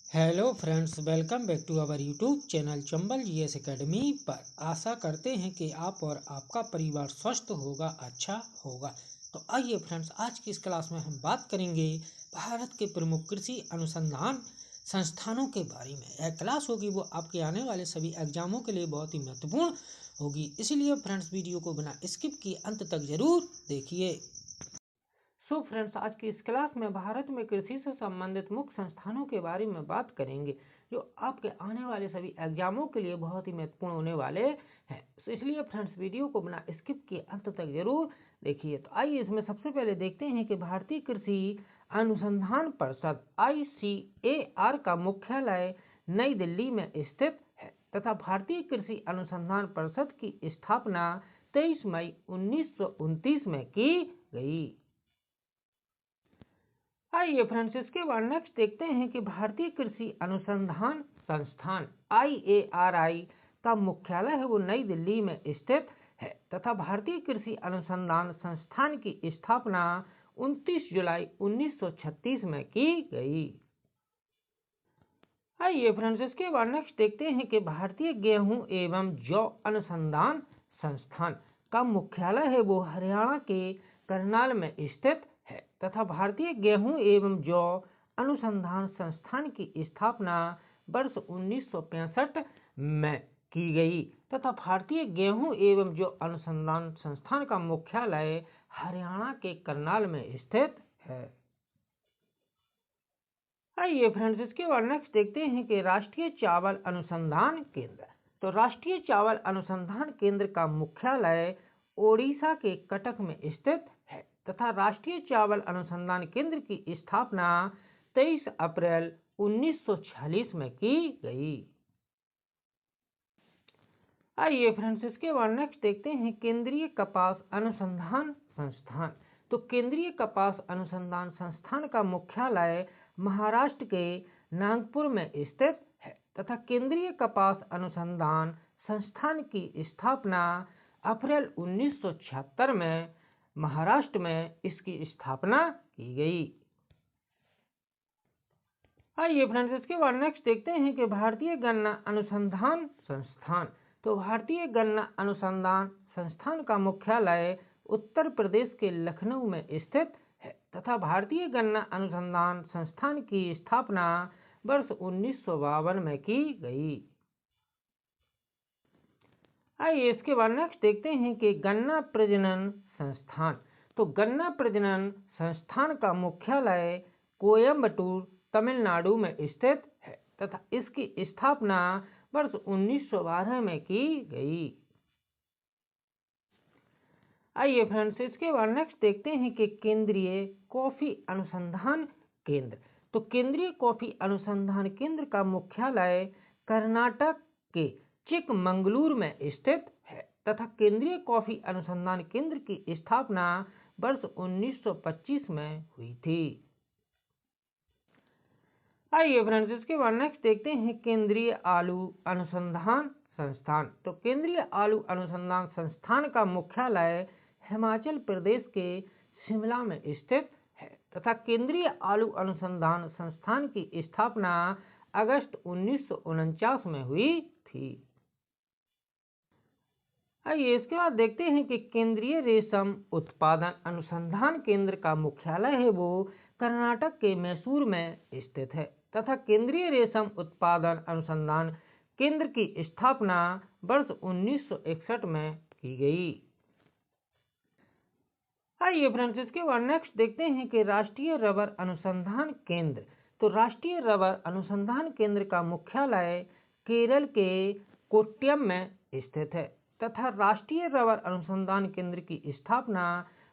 Hello friends, welcome back to our YouTube channel Chambal GS academy पर। आशा करते हैं कि आप और आपका परिवार स्वस्थ होगा, अच्छा होगा। तो आइए फ्रेंड्स, आज की इस क्लास में हम बात करेंगे भारत के प्रमुख कृषि अनुसंधान संस्थानों के बारे में। यह क्लास होगी वो आपके आने वाले सभी एग्जामों के लिए बहुत ही महत्वपूर्ण होगी, इसलिए फ्रेंड्स वीडियो को बिना स्किप किए अंत तक जरूर देखिए। सो फ्रेंड्स, आज की इस क्लास में भारत में कृषि से संबंधित मुख्य संस्थानों के बारे में बात करेंगे जो आपके आने वाले सभी एग्जामों के लिए बहुत ही महत्वपूर्ण होने वाले हैं। तो इसलिए फ्रेंड्स, वीडियो को बिना स्किप किए अंत तक जरूर देखिए। तो आइए इसमें सबसे पहले देखते हैं कि भारतीय कृषि अनुसंधान परिषद ICAR का मुख्यालय नई दिल्ली में स्थित है तथा भारतीय कृषि अनुसंधान परिषद की स्थापना 23 मई 1929 में की गई। आइए फ्रेंड्स, इसके बाद नेक्स्ट देखते हैं कि भारतीय कृषि अनुसंधान संस्थान IARI का मुख्यालय है वो नई दिल्ली में स्थित है तथा भारतीय कृषि अनुसंधान संस्थान की स्थापना 29 जुलाई 1936 में की गई। आइए फ्रेंड्स, इसके बाद नेक्स्ट देखते हैं कि भारतीय गेहूं एवं जौ अनुसंधान संस्थान का मुख्यालय है वो हरियाणा के करनाल में स्थित है तथा भारतीय गेहूं एवं जौ अनुसंधान संस्थान की स्थापना वर्ष 1965 में की गई तथा भारतीय गेहूं एवं जौ अनुसंधान संस्थान का मुख्यालय हरियाणा के करनाल में स्थित है। आइए फ्रेंड्स, इसके बाद नेक्स्ट देखते हैं कि राष्ट्रीय चावल अनुसंधान केंद्र। तो राष्ट्रीय चावल अनुसंधान केंद्र का मुख्यालय ओडिशा के कटक में स्थित है तथा राष्ट्रीय चावल अनुसंधान केंद्र की स्थापना 23 अप्रैल 1946 में की गई। आइए फ्रेंड्स, इसके बाद नेक्स्ट देखते हैं केंद्रीय कपास अनुसंधान संस्थान। तो केंद्रीय कपास अनुसंधान संस्थान का मुख्यालय महाराष्ट्र के नागपुर में स्थित है तथा केंद्रीय कपास अनुसंधान संस्थान की स्थापना अप्रैल 1976 में महाराष्ट्र में इसकी स्थापना की गई। आइए फ्रेंड्स, इसके बाद नेक्स्ट देखते हैं कि भारतीय गन्ना अनुसंधान संस्थान। तो भारतीय गन्ना अनुसंधान संस्थान का मुख्यालय उत्तर प्रदेश के लखनऊ में स्थित है तथा भारतीय गन्ना अनुसंधान संस्थान की स्थापना वर्ष 1952 में की गई। आइए इसके बाद नेक्स्ट देखते हैं कि गन्ना प्रजनन संस्थान। तो गन्ना प्रजनन संस्थान का मुख्यालय कोयम्बटूर तमिलनाडु में स्थित है तथा इसकी स्थापना वर्ष 1912 में की गई। आइए फ्रेंड्स, इसके बाद नेक्स्ट देखते हैं कि केंद्रीय कॉफी अनुसंधान केंद्र। तो केंद्रीय कॉफी अनुसंधान केंद्र का मुख्यालय कर्नाटक के चिकमंगलूर में स्थित है तथा केंद्रीय कॉफी अनुसंधान केंद्र की स्थापना वर्ष 1925 में हुई थी। आइए फ्रेंड्स, इसके बाद नेक्स्ट देखते हैं केंद्रीय आलू अनुसंधान संस्थान। तो केंद्रीय आलू अनुसंधान संस्थान का मुख्यालय हिमाचल प्रदेश के शिमला में स्थित है तथा केंद्रीय आलू अनुसंधान संस्थान की स्थापना अगस्त 1949 में हुई थी। आइए इसके बाद देखते हैं कि केंद्रीय रेशम उत्पादन अनुसंधान केंद्र का मुख्यालय है वो कर्नाटक के मैसूर में स्थित है तथा केंद्रीय रेशम उत्पादन अनुसंधान केंद्र की स्थापना वर्ष 1961 में की गई। आइए फ्रेंड्स, इसके बाद नेक्स्ट देखते हैं कि राष्ट्रीय रबर अनुसंधान केंद्र। तो राष्ट्रीय रबर अनुसंधान केंद्र का मुख्यालय केरल के कोट्टयम में स्थित है तथा राष्ट्रीय रबर अनुसंधान केंद्र की स्थापना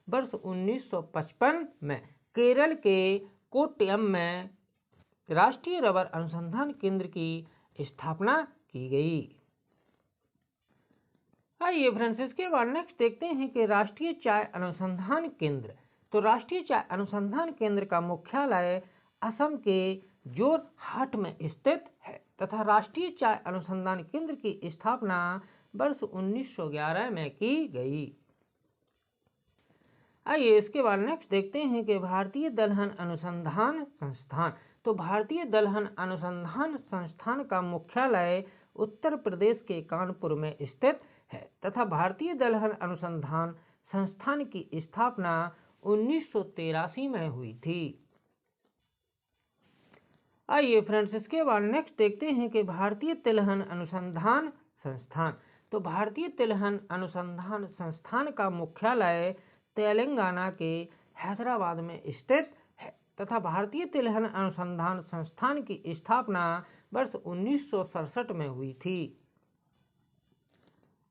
वर्ष 1955 में केरल के कोट्टयम में राष्ट्रीय रबर अनुसंधान केंद्र की स्थापना की गई। आइए फ्रेंड्स, इसके बाद नेक्स्ट देखते हैं कि राष्ट्रीय चाय अनुसंधान केंद्र। तो राष्ट्रीय चाय अनुसंधान केंद्र का मुख्यालय असम के जोरहाट में स्थित है तथा राष्ट्रीय चाय अनुसंधान केंद्र की स्थापना वर्ष 1911 में की गई। आइए इसके बाद नेक्स्ट देखते हैं कि भारतीय दलहन अनुसंधान संस्थान। तो भारतीय दलहन अनुसंधान संस्थान का मुख्यालय उत्तर प्रदेश के कानपुर में स्थित है तथा भारतीय दलहन अनुसंधान संस्थान की स्थापना 1983 में हुई थी। आइए फ्रेंड्स, इसके बाद नेक्स्ट देखते हैं कि भारतीय तिलहन अनुसंधान संस्थान। तो भारतीय तिलहन अनुसंधान संस्थान का मुख्यालय तेलंगाना के हैदराबाद में स्थित है तथा भारतीय तिलहन अनुसंधान संस्थान की स्थापना वर्ष 1967 में हुई थी।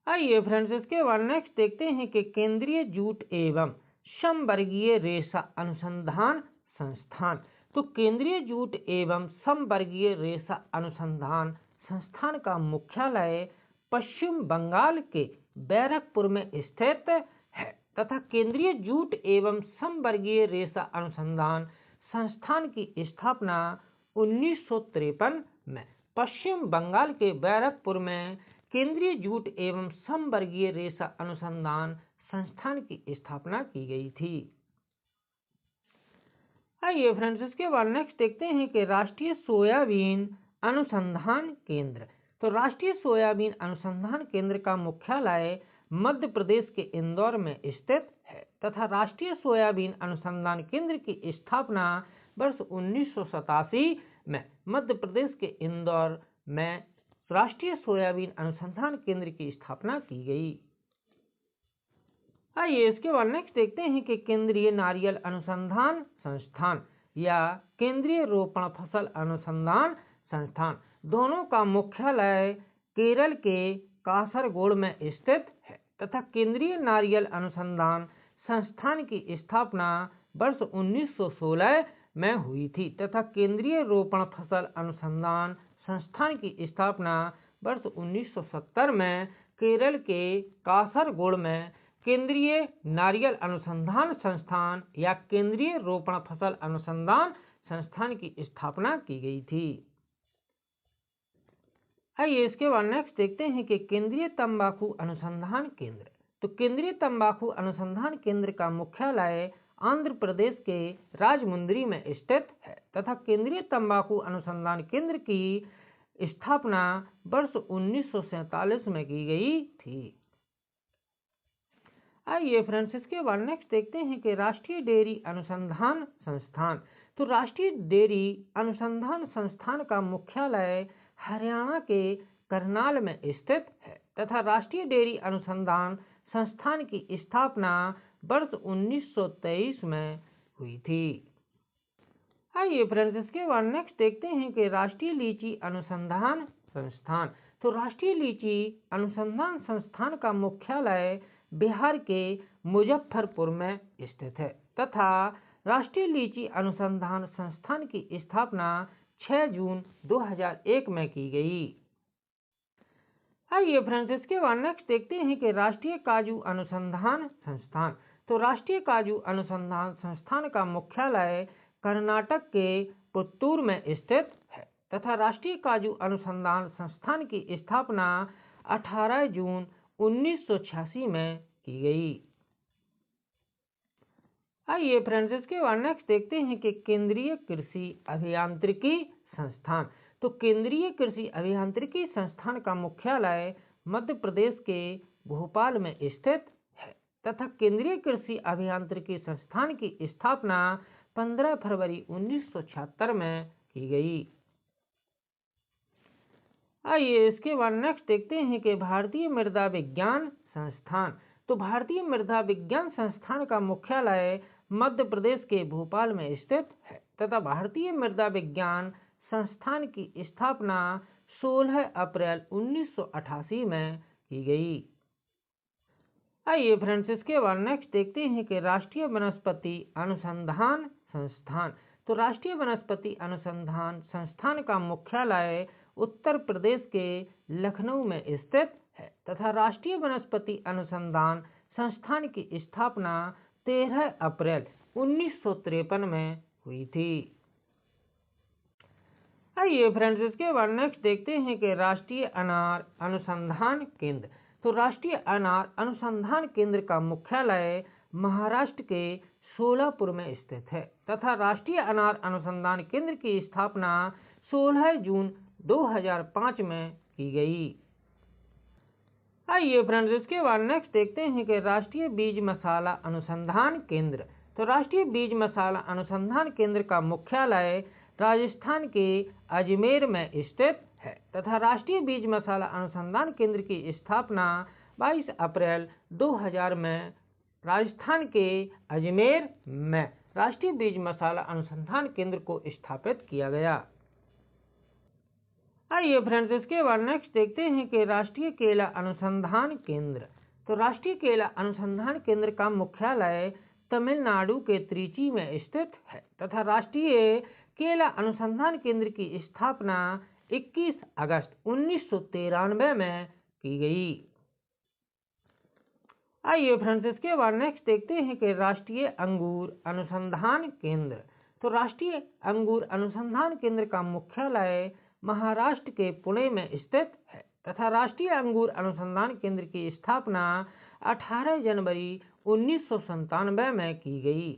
आइए फ्रेंड्स, इसके बाद नेक्स्ट देखते हैं कि केंद्रीय जूट एवं समवर्गीय रेशा अनुसंधान संस्थान। तो केंद्रीय जूट एवं समवर्गीय रेशा अनुसंधान संस्थान का मुख्यालय पश्चिम बंगाल के बैरकपुर में स्थित है तथा केंद्रीय जूट एवं समवर्गीय रेशा अनुसंधान संस्थान की स्थापना 1953 में पश्चिम बंगाल के बैरकपुर में केंद्रीय जूट एवं समवर्गीय रेशा अनुसंधान संस्थान की स्थापना की गई थी। आइए फ्रेंड्स, इसके बाद नेक्स्ट देखते हैं कि राष्ट्रीय सोयाबीन अनुसंधान केंद्र। तो राष्ट्रीय सोयाबीन अनुसंधान केंद्र का मुख्यालय मध्य प्रदेश के इंदौर में स्थित है तथा राष्ट्रीय सोयाबीन अनुसंधान केंद्र की स्थापना वर्ष 1987 में मध्य प्रदेश के इंदौर में राष्ट्रीय सोयाबीन अनुसंधान केंद्र की स्थापना की गई। आइए इसके बाद नेक्स्ट देखते हैं कि केंद्रीय नारियल अनुसंधान संस्थान या केंद्रीय रोपण फसल अनुसंधान संस्थान दोनों का मुख्यालय केरल के कासरगोड में स्थित है तथा केंद्रीय नारियल अनुसंधान संस्थान की स्थापना वर्ष 1916 में हुई थी तथा केंद्रीय रोपण फसल अनुसंधान संस्थान की स्थापना वर्ष 1970 में केरल के कासरगोड में केंद्रीय नारियल अनुसंधान संस्थान या केंद्रीय रोपण फसल अनुसंधान संस्थान की स्थापना की गई थी। आइए इसके बाद नेक्स्ट देखते हैं कि केंद्रीय तंबाकू अनुसंधान केंद्र। तो केंद्रीय तंबाकू अनुसंधान केंद्र का मुख्यालय आंध्र प्रदेश के राजमुंद्री में स्थित है तथा केंद्रीय तंबाकू अनुसंधान केंद्र की स्थापना वर्ष 1947 में की गई थी। आइए फ्रेंड्स, इसके बाद नेक्स्ट देखते हैं कि राष्ट्रीय डेयरी अनुसंधान संस्थान। तो राष्ट्रीय डेयरी अनुसंधान संस्थान का मुख्यालय हरियाणा के करनाल में स्थित है तथा राष्ट्रीय डेयरी अनुसंधान संस्थान की स्थापना वर्ष 1923 में हुई थी। आइए फ्रेंड्स, इसके बाद नेक्स्ट देखते हैं कि राष्ट्रीय लीची अनुसंधान संस्थान। तो राष्ट्रीय लीची अनुसंधान संस्थान का मुख्यालय बिहार के मुजफ्फरपुर में स्थित है तथा राष्ट्रीय लीची अनुसंधान संस्थान की स्थापना 6 जून 2001 में की गई। आइए फ्रेंड्स, इसके बाद नेक्स्ट देखते हैं कि राष्ट्रीय काजू अनुसंधान संस्थान। तो राष्ट्रीय काजू अनुसंधान संस्थान का मुख्यालय कर्नाटक के पुत्तूर में स्थित है तथा राष्ट्रीय काजू अनुसंधान संस्थान की स्थापना 18 जून 1986 में की गई। आइए फ्रेंड्स, इसके बाद नेक्स्ट देखते हैं कि केंद्रीय कृषि अभियांत्रिकी संस्थान। तो केंद्रीय कृषि अभियांत्रिकी संस्थान का मुख्यालय मध्य प्रदेश के भोपाल में स्थित है तथा केंद्रीय कृषि अभियांत्रिकी संस्थान की स्थापना 15 फरवरी 1976 में की गई। आइए इसके बाद नेक्स्ट देखते हैं कि भारतीय मृदा विज्ञान संस्थान। तो भारतीय मृदा विज्ञान संस्थान का मुख्यालय मध्य प्रदेश के भोपाल में स्थित है तथा भारतीय मृदा विज्ञान संस्थान की स्थापना 16 अप्रैल 1988 में की गई। आइए फ्रेंड्स, इसके बाद नेक्स्ट देखते हैं कि राष्ट्रीय वनस्पति अनुसंधान संस्थान। तो राष्ट्रीय वनस्पति अनुसंधान संस्थान का मुख्यालय उत्तर प्रदेश के लखनऊ में स्थित है तथा राष्ट्रीय वनस्पति अनुसंधान संस्थान की स्थापना 13 अप्रैल 1953 में हुई थी। आइए फ्रेंड्स, इसके बाद नेक्स्ट देखते हैं कि राष्ट्रीय अनार अनुसंधान केंद्र। तो राष्ट्रीय अनार अनुसंधान केंद्र का मुख्यालय महाराष्ट्र के सोलापुर में स्थित है तथा राष्ट्रीय अनार अनुसंधान केंद्र की स्थापना 16 जून 2005 में की गई। आइए फ्रेंड्स, इसके बाद नेक्स्ट देखते हैं कि राष्ट्रीय बीज मसाला अनुसंधान केंद्र। तो राष्ट्रीय बीज मसाला अनुसंधान केंद्र का मुख्यालय राजस्थान के अजमेर में स्थित है तथा राष्ट्रीय बीज मसाला अनुसंधान केंद्र की स्थापना 22 अप्रैल 2000 में राजस्थान के अजमेर में राष्ट्रीय बीज मसाला अनुसंधान केंद्र को स्थापित किया गया। आइए फ्रेंड्स, इसके बाद नेक्स्ट देखते हैं कि राष्ट्रीय केला अनुसंधान केंद्र। तो राष्ट्रीय केला अनुसंधान केंद्र का मुख्यालय तमिलनाडु के त्रिची में स्थित है तथा राष्ट्रीय केला अनुसंधान केंद्र की स्थापना 21 अगस्त 1993 में की गई। आइए फ्रेंड्स, इसके बाद नेक्स्ट देखते हैं कि राष्ट्रीय अंगूर अनुसंधान केंद्र। तो राष्ट्रीय अंगूर अनुसंधान केंद्र का मुख्यालय महाराष्ट्र के पुणे में स्थित है तथा राष्ट्रीय अंगूर अनुसंधान केंद्र की स्थापना 18 जनवरी 1997 में की गई।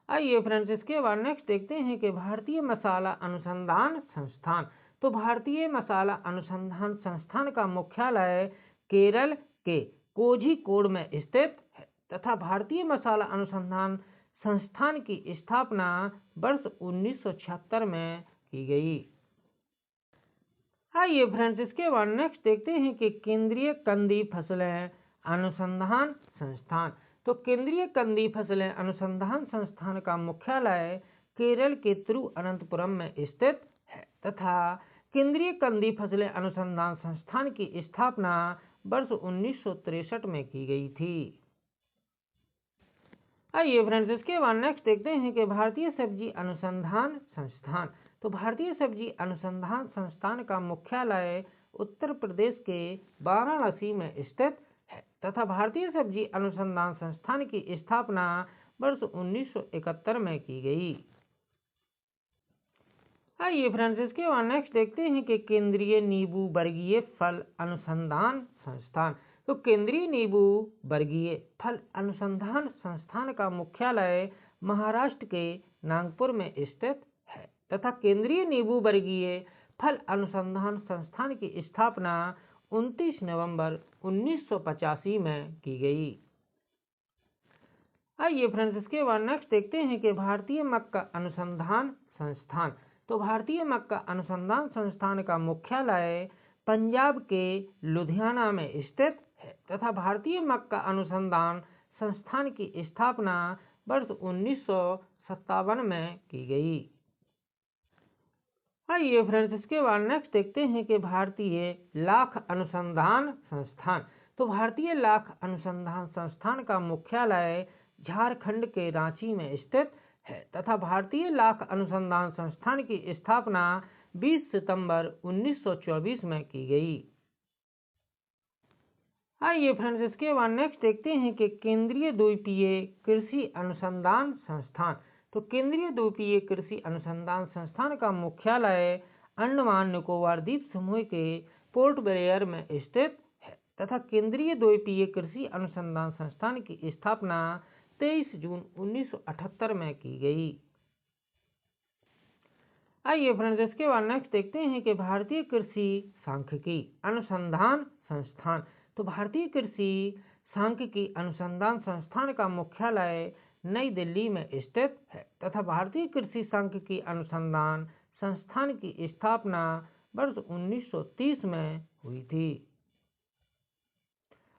आइए फ्रेंड्स, इसके बाद नेक्स्ट देखते हैं कि भारतीय मसाला अनुसंधान संस्थान। तो भारतीय मसाला अनुसंधान संस्थान का मुख्यालय केरल के कोझिकोड में स्थित है तथा भारतीय मसाला अनुसंधान संस्थान की स्थापना वर्ष 1976 में की गई। आइए फ्रेंड्स, इसके बाद नेक्स्ट देखते हैं कि केंद्रीय कंदी फसलें अनुसंधान संस्थान। तो केंद्रीय कंदी फसलें अनुसंधान संस्थान का मुख्यालय केरल के तिरुवनंतपुरम में स्थित है तथा केंद्रीय कंदी फसलें अनुसंधान संस्थान की स्थापना वर्ष 1963 में की गई थी। आइए फ्रेंड्स, इसके बाद नेक्स्ट देखते हैं कि भारतीय सब्जी अनुसंधान संस्थान। तो भारतीय सब्जी अनुसंधान संस्थान का मुख्यालय उत्तर प्रदेश के वाराणसी में स्थित है तथा भारतीय सब्जी अनुसंधान संस्थान की स्थापना वर्ष 1971 में की गई। आइए फ्रेंड्स, इसके बाद नेक्स्ट देखते हैं कि केंद्रीय नींबू वर्गीय फल अनुसंधान संस्थान। तो केंद्रीय नींबू वर्गीय फल अनुसंधान संस्थान का मुख्यालय महाराष्ट्र के नागपुर में स्थित है तथा केंद्रीय नींबू वर्गीय फल अनुसंधान संस्थान की स्थापना 29 नवंबर 1985 में की गई। आइए फ्रेंड्स, इसके बाद नेक्स्ट देखते हैं कि भारतीय मक्का अनुसंधान संस्थान। तो भारतीय मक्का अनुसंधान संस्थान का मुख्यालय पंजाब के लुधियाना में स्थित है तथा भारतीय मक्का अनुसंधान संस्थान की स्थापना वर्ष 1957 में की गई। आइए फ्रेंड्स, इसके बाद नेक्स्ट देखते हैं कि भारतीय लाख अनुसंधान संस्थान। तो भारतीय लाख अनुसंधान संस्थान का मुख्यालय झारखंड के रांची में स्थित है तथा भारतीय लाख अनुसंधान संस्थान की स्थापना 20 सितंबर 1924 में की गई। आइए फ्रेंड्स, इसके बाद नेक्स्ट देखते हैं कि केंद्रीय द्वीपीय कृषि अनुसंधान संस्थान। तो केंद्रीय द्वीपीय कृषि अनुसंधान संस्थान का मुख्यालय अंडमान निकोबार द्वीप समूह के पोर्ट ब्लेयर में स्थित है तथा केंद्रीय द्वीपीय कृषि अनुसंधान संस्थान की स्थापना 23 जून 1978 में की गई। आइए फ्रेंड्स, इसके बाद नेक्स्ट देखते हैं कि भारतीय कृषि सांख्यिकी अनुसंधान संस्थान। तो भारतीय कृषि सांख्यिकी अनुसंधान संस्थान का मुख्यालय नई दिल्ली में स्थित है तथा भारतीय कृषि सांख्यिकी अनुसंधान संस्थान की स्थापना वर्ष 1930 में हुई थी।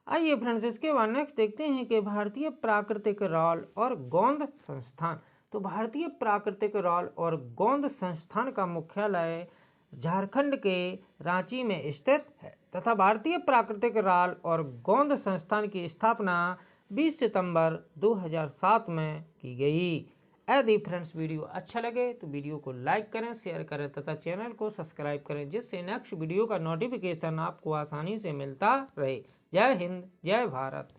आइए फ्रेंड्स, इसके बाद नेक्स्ट देखते हैं कि भारतीय प्राकृतिक राल और गोंद संस्थान। तो भारतीय प्राकृतिक राल और गोंद संस्थान का मुख्यालय झारखंड के रांची में स्थित है तथा भारतीय प्राकृतिक राल और गोंद संस्थान की स्थापना 20 सितंबर 2007 में की गई। यदि फ्रेंड्स वीडियो अच्छा लगे तो वीडियो को लाइक करें, शेयर करें तथा चैनल को सब्सक्राइब करें जिससे नेक्स्ट वीडियो का नोटिफिकेशन आपको आसानी से मिलता रहे। जय हिंद, जय भारत।